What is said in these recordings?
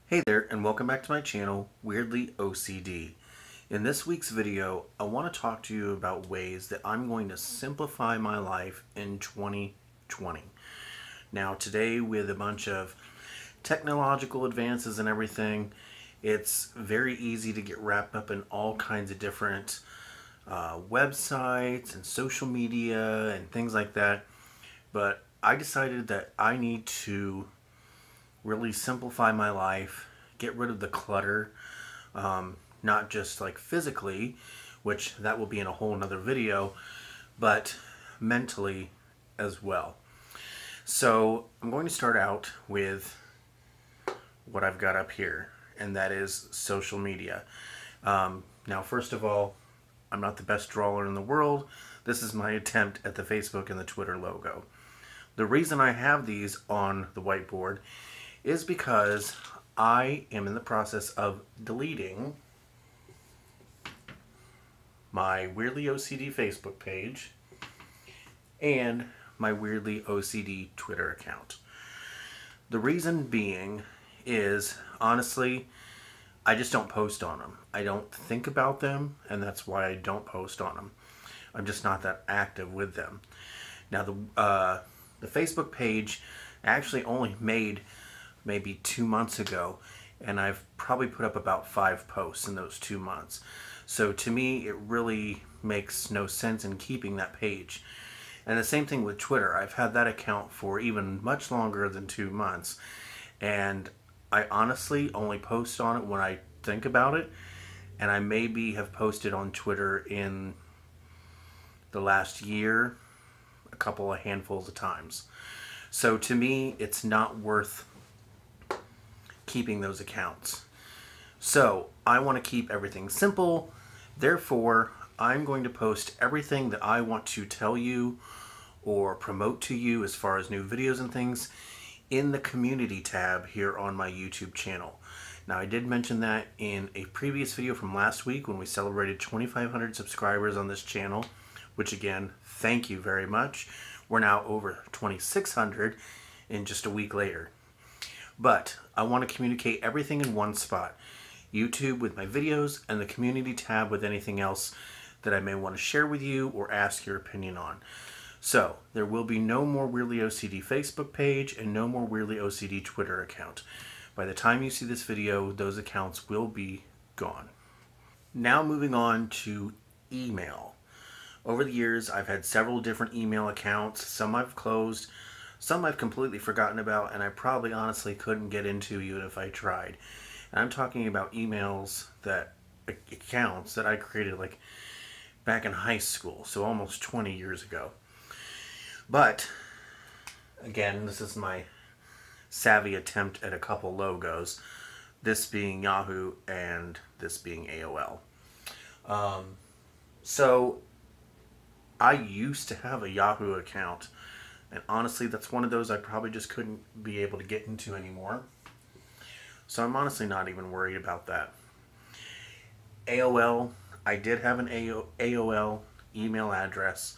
Hey there, and welcome back to my channel, Weirdly OCD. In this week's video, I want to talk to you about ways that I'm going to simplify my life in 2020. Now today, with a bunch of technological advances and everything, it's very easy to get wrapped up in all kinds of different websites and social media and things like that. But I decided that I need to really simplify my life, get rid of the clutter, not just like physically, which that will be in a whole nother video, but mentally as well. So I'm going to start out with what I've got up here, and that is social media. Now, first of all, I'm not the best drawer in the world. This is my attempt at the Facebook and the Twitter logo. The reason I have these on the whiteboard is because I am in the process of deleting my Weirdly OCD Facebook page and my Weirdly OCD Twitter account. The reason being is, honestly, I just don't post on them. I don't think about them, and that's why I don't post on them. I'm just not that active with them. Now, the Facebook page actually only made maybe 2 months ago, and I've probably put up about 5 posts in those 2 months. So to me, it really makes no sense in keeping that page. And the same thing with Twitter. I've had that account for even much longer than 2 months, and I honestly only post on it when I think about it, and I maybe have posted on Twitter in the last year a couple of handfuls of times. So to me, it's not worth keeping those accounts. So I want to keep everything simple. Therefore, I'm going to post everything that I want to tell you or promote to you as far as new videos and things in the community tab here on my YouTube channel. Now, I did mention that in a previous video from last week when we celebrated 2,500 subscribers on this channel, which again, thank you very much. We're now over 2,600 in just a week later. But I want to communicate everything in one spot. YouTube with my videos and the community tab with anything else that I may want to share with you or ask your opinion on. So there will be no more Weirdly OCD Facebook page and no more Weirdly OCD Twitter account. By the time you see this video, those accounts will be gone. Now moving on to email. Over the years, I've had several different email accounts. Some I've closed, some I've completely forgotten about, and I probably honestly couldn't get into even if I tried. And I'm talking about emails accounts that I created like back in high school, so almost 20 years ago. But again, this is my savvy attempt at a couple logos, this being Yahoo and this being AOL. So I used to have a Yahoo account, and honestly, that's one of those I probably just couldn't be able to get into anymore. So I'm honestly not even worried about that. AOL, I did have an AOL email address.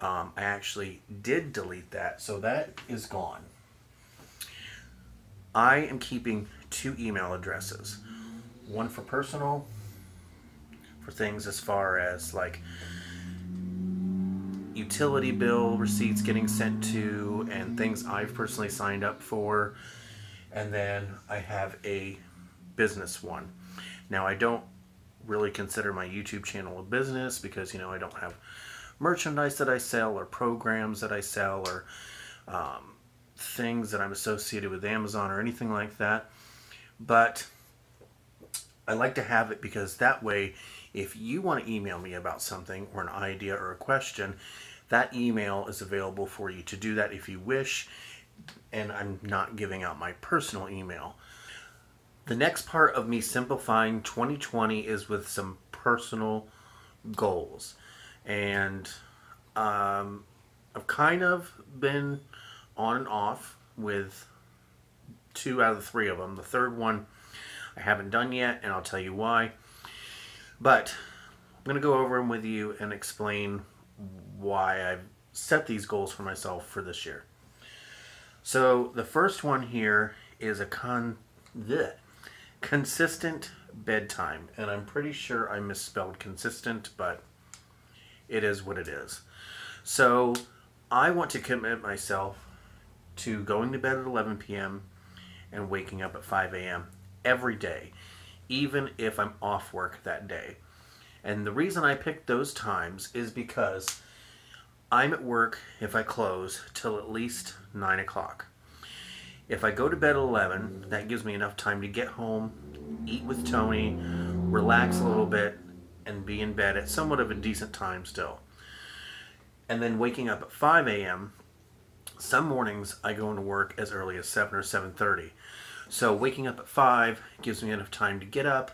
I actually did delete that, so that is gone. I am keeping 2 email addresses. One for personal, for things as far as like utility bill receipts getting sent to and things I've personally signed up for, and then I have a business one. Now, I don't really consider my YouTube channel a business because, you know, I don't have merchandise that I sell or programs that I sell or things that I'm associated with Amazon or anything like that. But I like to have it because that way, if you want to email me about something or an idea or a question, that email is available for you to do that if you wish, and I'm not giving out my personal email. The next part of me simplifying 2020 is with some personal goals. And I've kind of been on and off with 2 out of the 3 of them. The third one I haven't done yet, and I'll tell you why. But I'm going to go over them with you and explain why I've set these goals for myself for this year. So the first one here is consistent bedtime. And I'm pretty sure I misspelled consistent, but it is what it is. So I want to commit myself to going to bed at 11 p.m. and waking up at 5 a.m. every day, even if I'm off work that day. And the reason I picked those times is because I'm at work, if I close, till at least 9 o'clock. If I go to bed at 11, that gives me enough time to get home, eat with Tony, relax a little bit, and be in bed at somewhat of a decent time still. And then waking up at 5 a.m., some mornings I go into work as early as 7 or 7:30. So waking up at 5 gives me enough time to get up,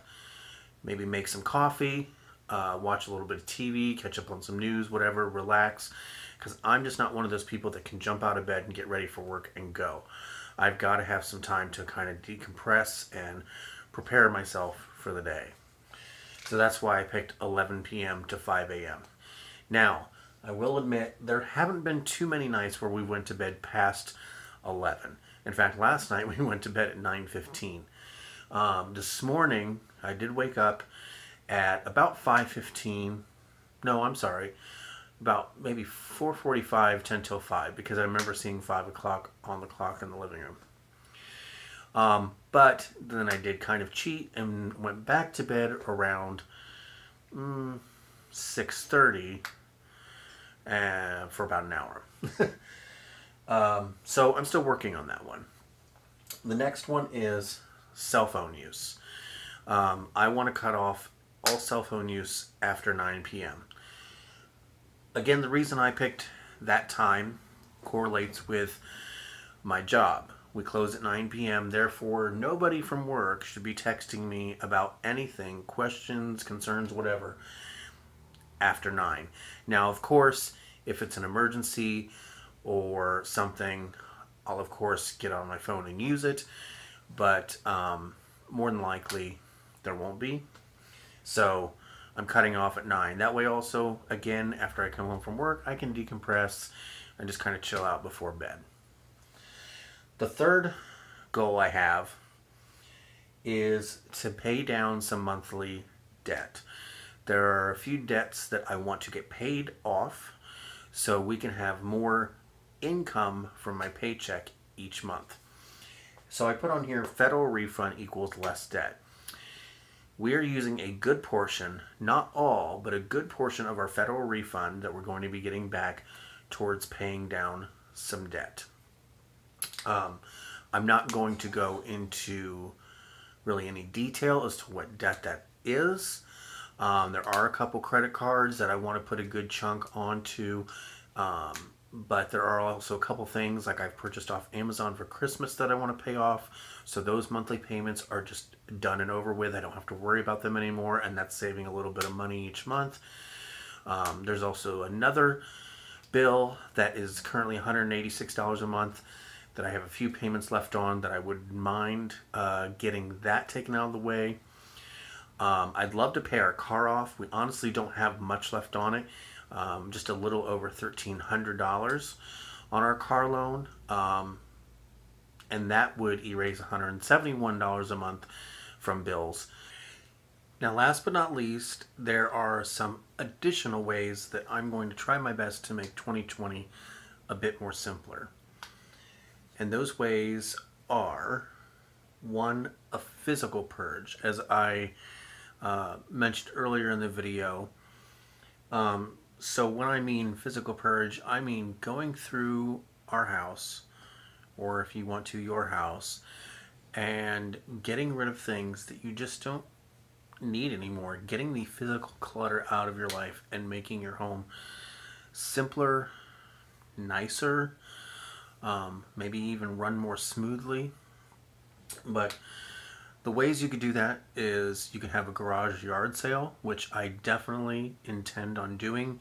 maybe make some coffee, watch a little bit of TV, catch up on some news, whatever, relax. Because I'm just not one of those people that can jump out of bed and get ready for work and go. I've got to have some time to kind of decompress and prepare myself for the day. So that's why I picked 11 p.m. to 5 a.m. Now, I will admit, there haven't been too many nights where we went to bed past 11. In fact, last night we went to bed at 9:15. This morning, I did wake up at about 5:15. No, I'm sorry. About maybe 4:45, 10 till 5, because I remember seeing 5 o'clock on the clock in the living room. But then I did kind of cheat and went back to bed around 6:30 for about an hour. So I'm still working on that one. The next one is cell phone use. I want to cut off all cell phone use after 9 p.m. Again, the reason I picked that time correlates with my job. We close at 9 p.m. Therefore, nobody from work should be texting me about anything, questions, concerns, whatever, after 9. Now, of course, if it's an emergency or something, I'll of course get on my phone and use it, but more than likely there won't be. So I'm cutting off at 9. That way also, again, after I come home from work, I can decompress and just kind of chill out before bed. The third goal I have is to pay down some monthly debt. There are a few debts that I want to get paid off so we can have more income from my paycheck each month. So I put on here federal refund equals less debt. We are using a good portion, not all, but a good portion of our federal refund that we're going to be getting back towards paying down some debt. I'm not going to go into really any detail as to what debt that is. There are a couple credit cards that I want to put a good chunk onto, but there are also a couple things like I've purchased off Amazon for Christmas that I want to pay off. So those monthly payments are just done and over with. I don't have to worry about them anymore, and that's saving a little bit of money each month. There's also another bill that is currently $186 a month that I have a few payments left on that I wouldn't mind getting that taken out of the way. I'd love to pay our car off. We honestly don't have much left on it. Just a little over $1,300 on our car loan. And that would erase $171 a month from bills. Now, last but not least, there are some additional ways that I'm going to try my best to make 2020 a bit more simpler. And those ways are, one, a physical purge, as I mentioned earlier in the video. So when I mean physical purge, I mean going through our house, or if you want to, your house, and getting rid of things that you just don't need anymore. Getting the physical clutter out of your life and making your home simpler, nicer, maybe even run more smoothly. But the ways you could do that is you can have a garage yard sale, which I definitely intend on doing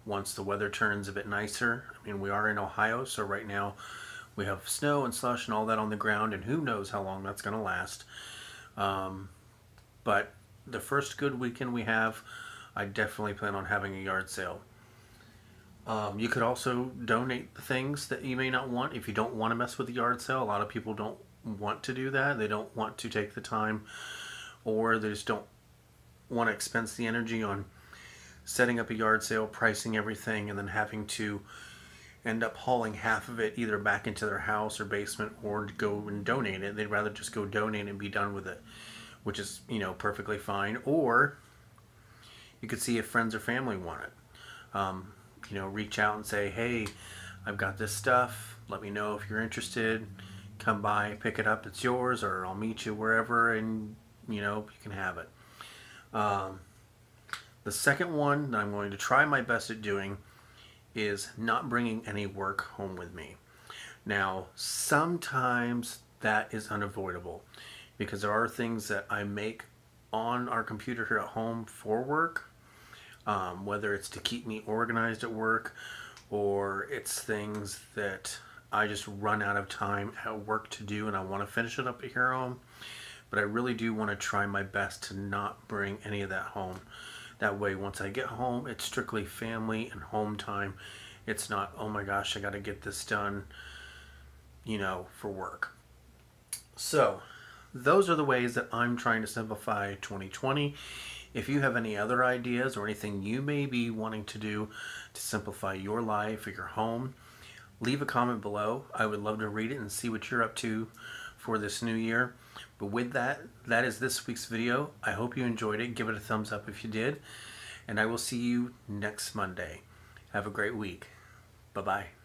once the weather turns a bit nicer. I mean, we are in Ohio, so right now we have snow and slush and all that on the ground, and who knows how long that's going to last. But the first good weekend we have, I definitely plan on having a yard sale. You could also donate the things that you may not want if you don't want to mess with the yard sale. A lot of people don't want to do that. They don't want to take the time, or they just don't want to expense the energy on setting up a yard sale, pricing everything, and then having to end up hauling half of it either back into their house or basement or go and donate it. They'd rather just go donate and be done with it, which is, perfectly fine. Or you could see if friends or family want it. Reach out and say, hey, I've got this stuff. Let me know if you're interested. Come by, pick it up. It's yours, or I'll meet you wherever, and you can have it. The second one that I'm going to try my best at doing is not bringing any work home with me. Now, sometimes that is unavoidable because there are things that I make on our computer here at home for work, whether it's to keep me organized at work, or it's things that I just run out of time at work to do and I want to finish it up here at home. But I really do want to try my best to not bring any of that home. That way, once I get home, it's strictly family and home time. It's not, oh my gosh, I got to get this done, for work. So, those are the ways that I'm trying to simplify 2020. If you have any other ideas or anything you may be wanting to do to simplify your life or your home, leave a comment below. I would love to read it and see what you're up to for this new year. But with that, that is this week's video. I hope you enjoyed it. Give it a thumbs up if you did. And I will see you next Monday. Have a great week. Bye-bye.